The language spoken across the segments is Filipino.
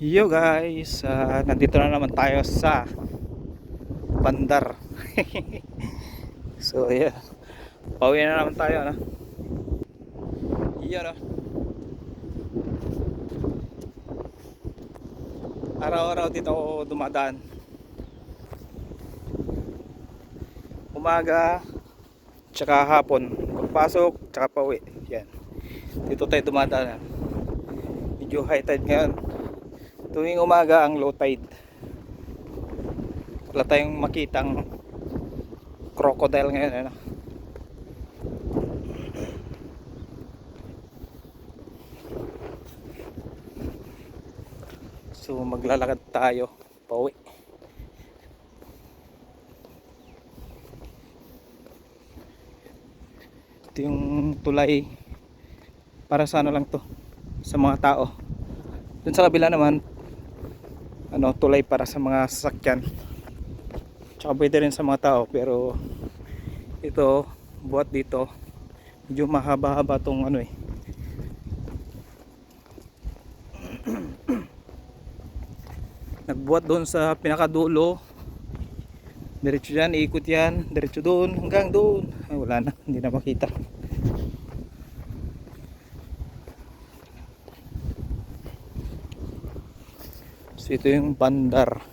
Yo guys, nandito na naman tayo sa Bandar. So yeah, pauwi na naman tayo na. Yan oh. Araw-araw dito ako dumadaan. Umaga, tsaka hapon. Pagpasok, tsaka pauwi. Yan. Dito tayo dumadaan. Medyo high tide ngayon. Tuwing umaga ang low tide. Wala tayong makitang crocodile ngayon, ano? So maglalakad tayo pauwi. Ito yung tulay para sa ano lang to, sa mga tao. Dun sa kabila naman tulay para sa mga sasakyan. Tsaka pwede rin sa mga tao, pero ito buhat dito medyo mahaba-haba tong nagbuhat doon sa pinakadulo, diretso dyan, iikot yan, diretso doon hanggang doon. Ay, wala na, hindi na makita. So ito yung Bandar.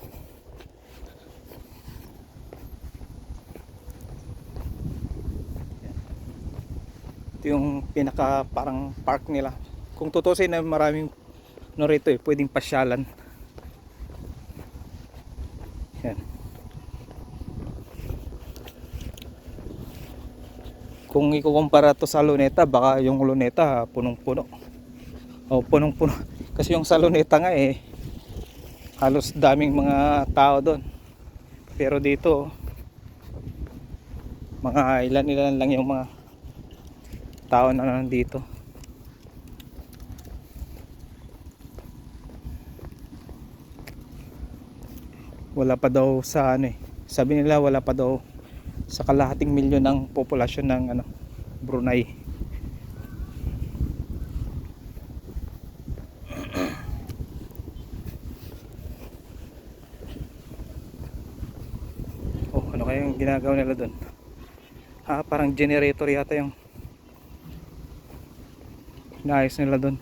Ito yung pinaka parang park nila. Kung tutusin na maraming rito pwedeng pasyalan. Yan. Kung ikukumpara to sa Luneta, baka yung Luneta punong-puno. O punong-puno. Kasi yung sa Luneta nga halos daming mga tao doon. Pero dito mga ilan-ilan lang yung mga tao na nandito. Wala pa daw sa sabi nila wala pa daw sa kalahating milyon ng populasyon ng Brunei. Oh, ano kayang ginagawa nila doon? Parang generator yata yung naayos nila doon.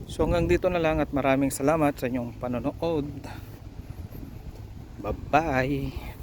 So hanggang dito na lang at maraming salamat sa inyong panonood. Bye bye.